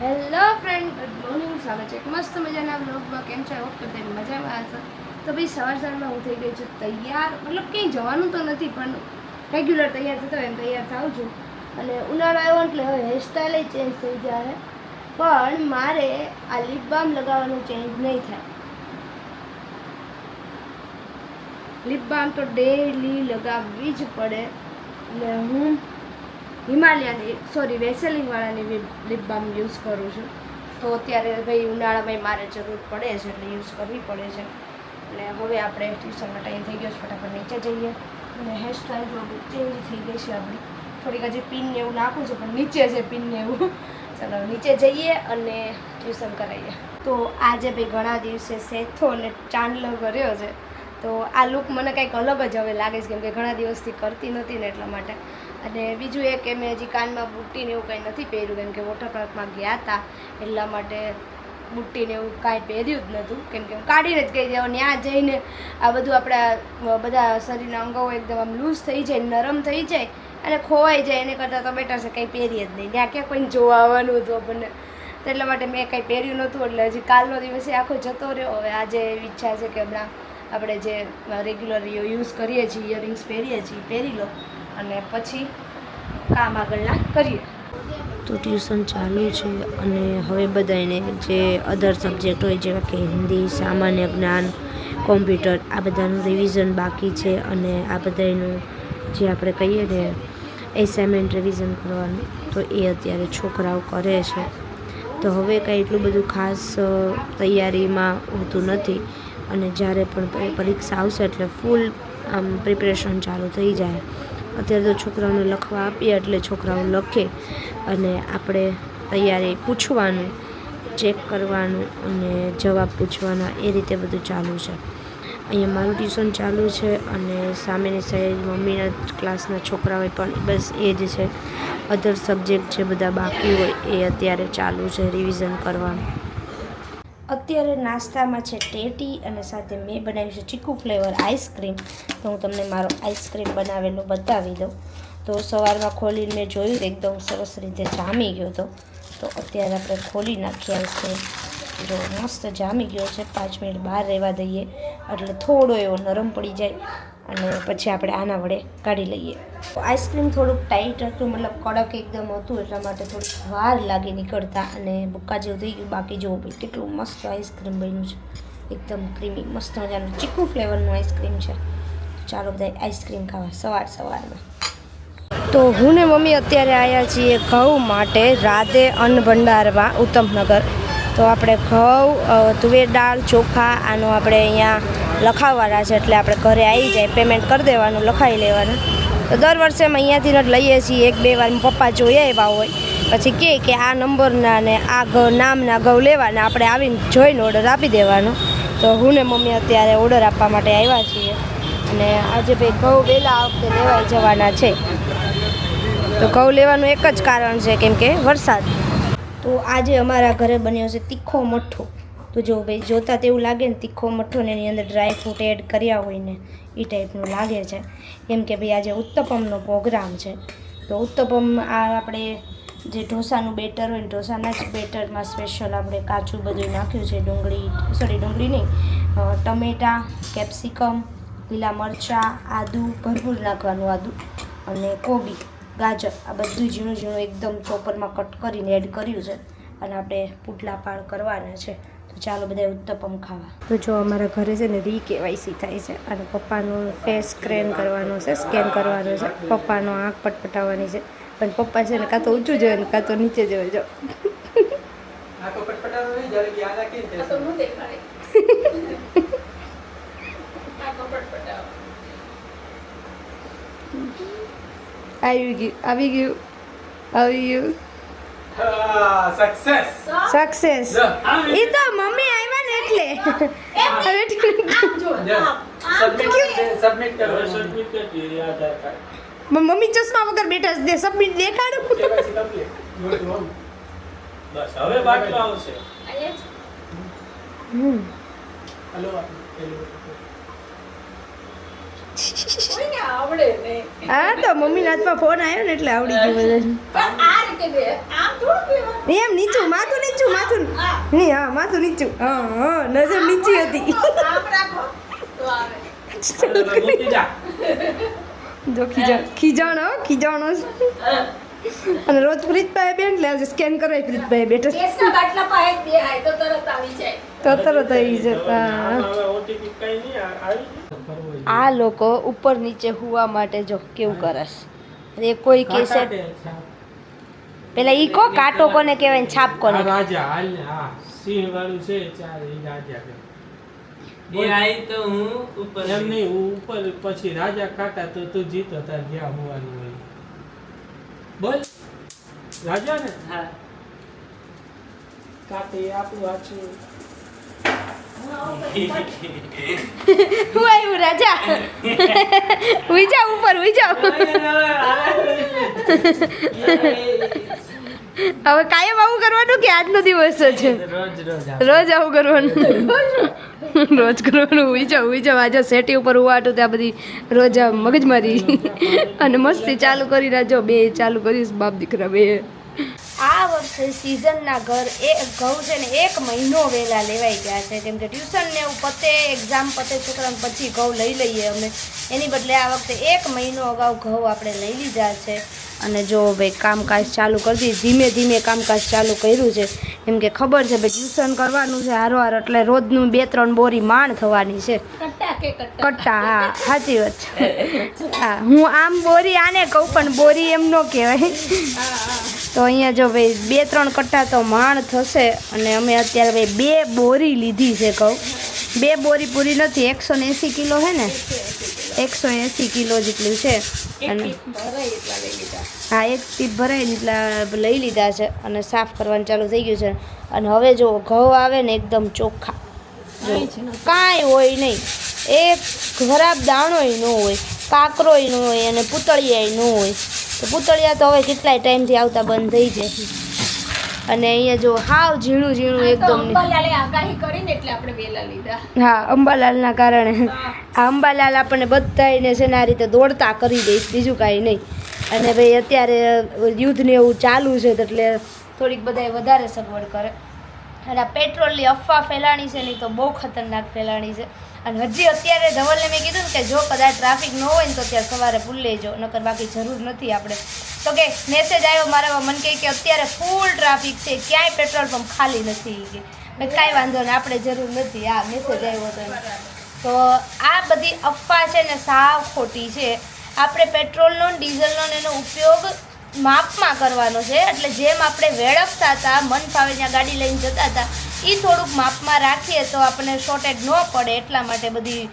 Hello friend, good morning. સ્વાગત છે એક મસ્ત મજાના બ્લોગમાં. કેમ છો? હોપ કે તમે મજામાં હશો. તો ભાઈ સવારમાં હું થઈ ગઈ છું તૈયાર. મતલબ કંઈ જવાનું તો નથી, પણ રેગ્યુલર તૈયાર થતો એમ તૈયાર થાઉં છું. અને ઉનાળો આવ્યો એટલે હવે હેરસ્ટાઈલ ચેન્જ થઈ જાય. પણ મારે આ લિપ બામ લગાવવાનું ચેન્જ નહીં થાય. લિપ બામ તો ડેઈલી લગાવવી જ પડે. એટલે હું વેસેલિનવાળાની લિપ બામ યુઝ કરું છું. તો અત્યારે ભાઈ ઉનાળામાં મારે જરૂર પડે છે એટલે યુઝ કરવી પડે છે. અને હવે આપણે ટ્યુશનનો ટાઈમ થઈ ગયો છે, ફટાફટ નીચે જઈએ. અને હેરસ્ટાઈલ થોડું ચેન્જ થઈ ગઈ છે આપણી. થોડીક હજી પિનને એવું નાખવું છે, પણ નીચે છે પિનને એવું. ચાલો નીચે જઈએ અને ટ્યુશન કરાવીએ. તો આજે ભાઈ ઘણા દિવસે સેથો અને ચાંદલો કર્યો છે. તો આ લુક મને કંઈક અલગ જ હવે લાગે છે, કેમ કે ઘણા દિવસથી કરતી નથી ને એટલા માટે. અને બીજું એ કે મેં હજી કાનમાં બુટ્ટીને એવું કંઈ નથી પહેર્યું, કેમ કે વોટર પાર્કમાં ગયા હતા એટલા માટે બુટ્ટીને એવું કાંઈ પહેર્યું જ નહોતું. કેમ કે હું કાઢીને જ કહી દઉં, ત્યાં જઈને આ બધું આપણા બધા શરીરના અંગો એકદમ આમ લૂઝ થઈ જાય, નરમ થઈ જાય અને ખોવાઈ જાય. એને કરતાં તો બેટર છે કંઈ પહેરીએ જ નહીં. ત્યાં ક્યાં કોઈને જોવા આવવાનું હતું આપણને, તો એટલા માટે મેં કંઈ પહેર્યું નહોતું. એટલે હજી કાલનો દિવસે આખો જતો રહ્યો. હવે આજે એવી ઈચ્છા છે કે હમણાં આપણે જે રેગ્યુલર યુઝ કરીએ છીએ, ઇયરિંગ્સ પહેરીએ છીએ, પહેરી લો અને પછી કામ આગળના કરીએ. તો ટ્યુશન ચાલુ છે અને હવે બધાને જે અધર સબ્જેક્ટ હોય જેવા કે હિન્દી, સામાન્ય જ્ઞાન, કોમ્પ્યુટર, આ બધાનું રિવિઝન બાકી છે. અને આ બધાનું જે આપણે કહીએ ને એસાઇનમેન્ટ રિવિઝન કરવાનું, તો એ અત્યારે છોકરાઓ કરે છે. તો હવે કાંઈ એટલું બધું ખાસ તૈયારીમાં હોતું નથી. અને જ્યારે પણ પરીક્ષા આવશે એટલે ફૂલ આમ પ્રિપરેશન ચાલુ થઈ જાય. અત્યારે તો છોકરાઓને લખવા આપીએ એટલે છોકરાઓ લખે અને આપણે તૈયારી પૂછવાનું, ચેક કરવાનું અને જવાબ પૂછવાના, એ રીતે બધું ચાલુ છે. અહીંયા મારું ટ્યુશન ચાલુ છે અને સામેની સાઈડ મમ્મીના ક્લાસના છોકરાઓ પણ બસ એ જ છે. અધર સબ્જેક્ટ જે બધા બાકી હોય એ અત્યારે ચાલુ છે રિવિઝન કરવાનું. અત્યારે નાસ્તામાં છે ટેટી અને સાથે મેં બનાવ્યું છે ચીકુ ફ્લેવર આઈસ્ક્રીમ. તો હું તમને મારો આઈસ્ક્રીમ બનાવેલો બતાવી દઉં. તો સવારમાં ખોલીને મેં જોયું એકદમ સરસ રીતે જામી ગયો હતો. તો અત્યારે આપણે ખોલી નાખીએ આઈસ્ક્રીમ. જો મસ્ત જામી ગયો છે. 5 મિનિટ બહાર રહેવા દઈએ એટલે થોડો એવો નરમ પડી જાય અને પછી આપણે આના વડે કાઢી લઈએ. આઈસ્ક્રીમ થોડુંક ટાઈટ હતું, મતલબ કડક એકદમ હતું, એટલા માટે થોડીક વાર લાગી નીકળતા અને બુક્કા જેવું થઈ ગયું. બાકી જો ભાઈ કેટલું મસ્ત આઈસ્ક્રીમ બન્યું છે, એકદમ ક્રીમી મસ્ત મજાનું ચીકુ ફ્લેવરનું આઈસ્ક્રીમ છે. ચાલો બધા આઈસ્ક્રીમ ખાવા સવારમાં. તો હું ને મમ્મી અત્યારે આવ્યા છીએ ઘઉં માટે રાધે અન્ન ભંડારમાં ઉત્તમનગર. તો આપણે ઘઉં, તુવેર દાળ, ચોખા આનો આપણે અહીંયા લખાવવાના છે. એટલે આપણે ઘરે આવી જાય, પેમેન્ટ કરી દેવાનું, લખાવી લેવાના. તો દર વર્ષે અમે અહીંયાથી જ લઈએ છીએ. 1-2 વાર પપ્પા જોઈ આવ્યા હોય પછી કહે કે આ નંબરના ને આ નામના ઘઉં લેવાના, આપણે આવીને જોઈને ઓર્ડર આપી દેવાનો. તો હું ને મમ્મી અત્યારે ઓર્ડર આપવા માટે આવ્યા છીએ. અને આજે ભાઈ ઘઉં વહેલા આ વખતે લેવાઈ જવાના છે. તો ઘઉં લેવાનું એક જ કારણ છે, કેમ કે વરસાદ. તો આજે અમારા ઘરે બન્યો છે તીખો મઠ્ઠો. તો જો ભાઈ જોતાં તેવું લાગે ને તીખો મઠ્ઠો ને એની અંદર ડ્રાય ફ્રૂટ એડ કર્યા હોય ને એ ટાઈપનું લાગે છે. કેમ કે ભાઈ આજે ઉત્તપમનો પ્રોગ્રામ છે. તો ઉત્તપમ આ આપણે જે ઢોસાનું બેટર હોય ને, ઢોસાના જ બેટરમાં સ્પેશિયલ આપણે કાચું બધું નાખ્યું છે. ડુંગળી નહીં, ટમેટાં, કેપ્સિકમ, લીલા મરચાં, આદું ભરપૂર નાખવાનું, આદું અને કોબી, ગાજર, આ બધું ઝીણું ઝીણું એકદમ ચોપરમાં કટ કરીને એડ કર્યું છે. અને આપણે પુડલા પાડ કરવાના છે. તો ચાલો બધા ઉત્તપમ ખાવા. તો જો અમારા ઘરે છે ને KYC થાય છે અને પપ્પાનો ફેસ સ્કેન કરવાનો છે. પપ્પાનો આંખ પટપટાવવાની છે. પણ પપ્પા છે ને કાં તો ઊંચું જોઈએ ને કાં તો નીચે જોઈએ. જો આવી ગયું સક્સેસ. એ તો મમ્મી આવ્યા ને એટલે મમ્મી ચશ્મા વગર બેઠા છે. સબમિટ દેખાડું. બસ હવે બાટલો આવશે. હા તો મમ્મીના હાથમાં ફોન આવ્યો ને એટલે આવડી ગયું બધાને. એમ નીચું માથું નહીં, હા માથું નીચું, હા નજર નીચી હતી. મૂકી જા. જો ખીજાણો અને રોજ પ્રીતભાઈ બેન એટલે આજે સ્કેન કરાય પ્રીતભાઈ બેઠે તો તરત આવી જતા. હવે ઓટીપી કઈ નહીં આવી. આ લોકો ઉપર નીચે હુવા માટે જો કેવું કરસ. એ કોઈ કેસે પેલા ઈ કો કાંટો કોને કહેવાય ને છાપ કોને? રાજા હાલ ને હા સિંહ વાળું છે ચાર ઈ રાજા કે એ આઈ તો હું ઉપર એમ નહીં હું ઉપર પછી રાજા કાટા તો તું જીતો તાર જ્યાં હોવાનું હોય. બોલ રાજા ને હા કાતે આપણું આછું હું આવ્યું રાજા? હુઈ જાવ ઉપર, હુઈ જાવ. હવે કાયમ આવું કરવાનું કે આજનો દિવસ જ છે? રોજ આવું કરવાનું. રોજ કરવાનું. હુઈ જાવ આજે સેટી ઉપર ઉવાટું ત્યાં બધી રોજ મગજમારી અને મસ્તી ચાલુ કરી રાજો. બે ચાલુ કરીશ બાપ દીકરા બે. આ વર્ષે સિઝનના ઘઉં છે ને 1 મહિનો વહેલા લેવાઈ ગયા છે, કેમ કે ટ્યુશન ને એવું પતે, એક્ઝામ પતે છોકરાને પછી ઘઉં લઈ લઈએ અમે. એની બદલે આ વખતે 1 મહિનો અગાઉ ઘઉં આપણે લઈ લીધા છે. અને જો ભાઈ કામકાજ ચાલુ કરી દીધું, ધીમે કામકાજ ચાલુ કર્યું છે, કેમ કે ખબર છે ભાઈ ટ્યુશન કરવાનું છે હારોહાર, એટલે રોજનું 2-3 બોરી માંડ થવાની છે. કટ્ટા, હા સાચી વાત છે. હા હું આમ બોરી આને કહું પણ બોરી એમ ન કહેવાય. તો અહીંયા જો ભાઈ 2-3 કટ્ટા તો માંડ થશે. અને અમે અત્યારે ભાઈ 2 બોરી લીધી છે ઘઉં. 2 બોરી પૂરી નથી, 180 કિલો છે ને, 180 કિલો જેટલું છે. અને હા 1 ટીપ ભરાઈને એટલા લઈ લીધા છે અને સાફ કરવાનું ચાલુ થઈ ગયું છે. અને હવે જો ઘઉં આવે ને એકદમ ચોખ્ખા, કાંઈ હોય નહીં, એક ખરાબ દાણોય ન હોય, કાકરોય ન હોય અને પૂતળિયાય ન હોય. તો પૂતળિયા તો હવે કેટલાય ટાઈમથી આવતા બંધ થઈ જાય. અને અહીંયા જો હાવ ઝીણું એકદમ. હા અંબાલાલના કારણે. આ અંબાલાલ આપણને બધાને છે ને આ રીતે દોડતા કરી દઈશ, બીજું કાંઈ નહીં. અને ભાઈ અત્યારે યુદ્ધ ને એવું ચાલુ છે એટલે થોડીક બધાય વધારે સગવડ કરે. અને આ પેટ્રોલની અફવા ફેલાણી છે ને તો બહુ ખતરનાક ફેલાણી છે. અને હજી અત્યારે ધવલને મેં કીધું ને કે જો કદાચ ટ્રાફિક ન હોય ને તો અત્યારે સવારે ભૂલી લેજો, નકર બાકી જરૂર નથી આપણે. તો કે મેસેજ આવ્યો મારા મને કહે કે અત્યારે ફૂલ ટ્રાફિક છે, ક્યાંય પેટ્રોલ પંપ ખાલી નથી. કે મેં કાંઈ વાંધો નહીં, આપણે જરૂર નથી. આ મેસેજ આવ્યો હતો. તો આ બધી અફવા છે ને સાવ ખોટી છે. આપણે પેટ્રોલનો ડીઝલનો એનો ઉપયોગ માપમાં કરવાનો છે. એટલે જેમ આપણે વેળફતા હતા, મન ફાવે ત્યાં ગાડી લઈને જતા હતા, એ થોડુંક માપમાં રાખીએ તો આપણને શોર્ટેજ ન પડે. એટલા માટે બધી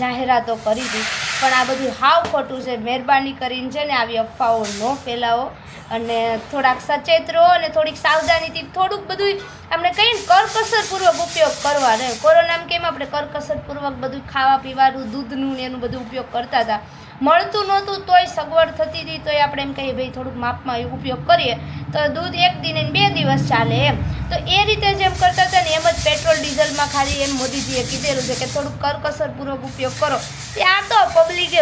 જાહેરાતો કરી હતી. પણ આ બધું હાવ ખોટું છે. મહેરબાની કરીને છે ને આવી અફવાઓ ન ફેલાવો અને થોડાક સચેત રહો અને થોડીક સાવધાનીથી થોડુંક બધું આપણે કહીએ ને કરકસરપૂર્વક ઉપયોગ કરવાનો. કોરોનામાં કેમ આપણે કરકસરપૂર્વક બધું ખાવા પીવાનું, દૂધનું ને એનું બધું ઉપયોગ કરતા હતા. મળતું નહોતું તોય સગવડ થતી હતી, તોય આપણે એમ કહીએ ભાઈ થોડુંક માપમાં ઉપયોગ કરીએ તો દૂધ 1 દિન અને 2 દિવસ ચાલે એમ. તો એ રીતે જેમ કરતા હતા ને એમ જ પેટ્રોલ ડીઝલમાં ખાલી એમ મોદીજીએ કીધેલું છે કે થોડુંક કરકસરપૂર્વક ઉપયોગ કરો. ત્યાં તો પબ્લિકે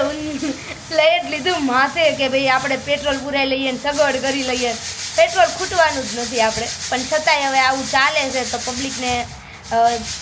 લઈ જ લીધું માથે કે ભાઈ આપણે પેટ્રોલ પુરાઈ લઈએ ને સગવડ કરી લઈએ. પેટ્રોલ ખૂટવાનું જ નથી આપણે, પણ છતાંય હવે આવું ચાલે છે તો પબ્લિકને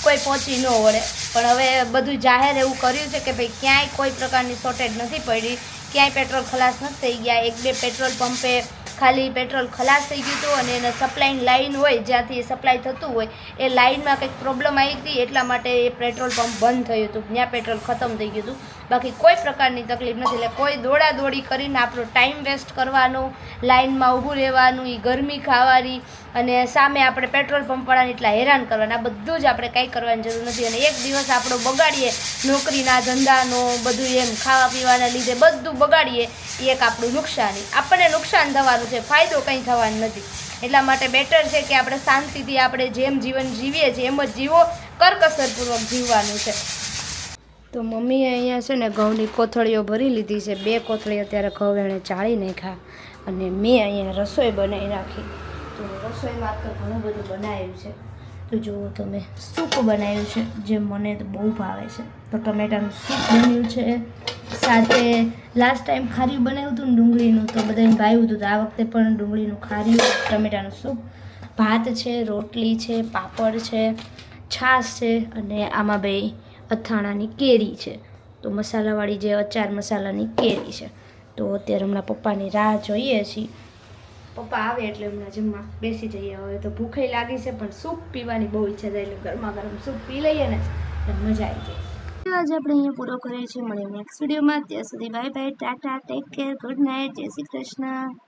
કોઈ પહોંચી ન વળે. પણ હવે બધું જાહેર એવું કર્યું છે કે ભાઈ ક્યાંય કોઈ પ્રકારની શોર્ટેજ નથી પડી, ક્યાંય પેટ્રોલ ખલાસ નથી થઈ ગયા. 1-2 પેટ્રોલ પંપે ખાલી પેટ્રોલ ખલાસ થઈ ગયું હતું અને એને સપ્લાયની લાઇન હોય જ્યાંથી એ સપ્લાય થતું હોય એ લાઇનમાં કંઈક પ્રોબ્લેમ આવી હતી, એટલા માટે એ પેટ્રોલ પંપ બંધ થયું હતું, ત્યાં પેટ્રોલ ખતમ થઈ ગયું હતું. બાકી કોઈ પ્રકારની તકલીફ નથી. એટલે કોઈ દોડાદોડી કરીને આપણો ટાઈમ વેસ્ટ કરવાનો, લાઇનમાં ઊભું રહેવાનું, એ ગરમી ખાવાની અને સામે આપણે પેટ્રોલ પંપવાળાને એટલા હેરાન કરવાના, આ બધું જ આપણે કાંઈ કરવાની જરૂર નથી. અને એક દિવસ આપણો બગાડીએ, નોકરીના ધંધાનો બધું એમ ખાવા પીવાના લીધે બધું બગાડીએ, એ એક આપણું નુકસાની. આપણને નુકસાન થવાનું છે, ફાયદો કંઈ થવાનો નથી. એટલા માટે બેટર છે કે આપણે શાંતિથી આપણે જેમ જીવન જીવીએ છીએ એમ જ જીવો, કરકસરપૂર્વક જીવવાનું છે. તો મમ્મીએ અહીંયા છે ને ઘઉંની કોથળીઓ ભરી લીધી છે. 2 કોથળી અત્યારે ઘઉં એણે ચાળી નાખ્યા અને મેં અહીંયા રસોઈ બનાવી નાખી. તો રસોઈમાં તો ઘણું બધું બનાવ્યું છે. તો જુઓ તમે સૂપ બનાવ્યું છે જે મને તો બહુ ભાવે છે. તો ટમેટાનું સૂપ બન્યું છે, સાથે લાસ્ટ ટાઈમ ખાર્યું બનાવ્યું હતું ને ડુંગળીનું, તો બધાને ભાવ્યું હતું. તો આ વખતે પણ ડુંગળીનું ખાર્યું, ટમેટાનું સૂપ, ભાત છે, રોટલી છે, પાપડ છે, છાશ છે, અને આમાં બે અથાણાની કેરી છે. તો મસાલાવાળી જે અચાર મસાલાની કેરી છે. તો અત્યારે હમણાં પપ્પાની રાહ જોઈએ છીએ. પપ્પા આવે એટલે હમણાં જમવા બેસી જઈએ. હવે તો ભૂખે લાગી છે, પણ સૂપ પીવાની બહુ ઈચ્છા થાય, એટલે ગરમા ગરમ સૂપ પી લઈએ ને એટલે મજા આવી જાય. આજે આપણે અહીંયા પૂરો કરીએ છીએ. મળીએ નેક્સ્ટ વિડીયોમાં. ત્યાં સુધી bye bye, Tata, take care, good night, જય શ્રી કૃષ્ણ.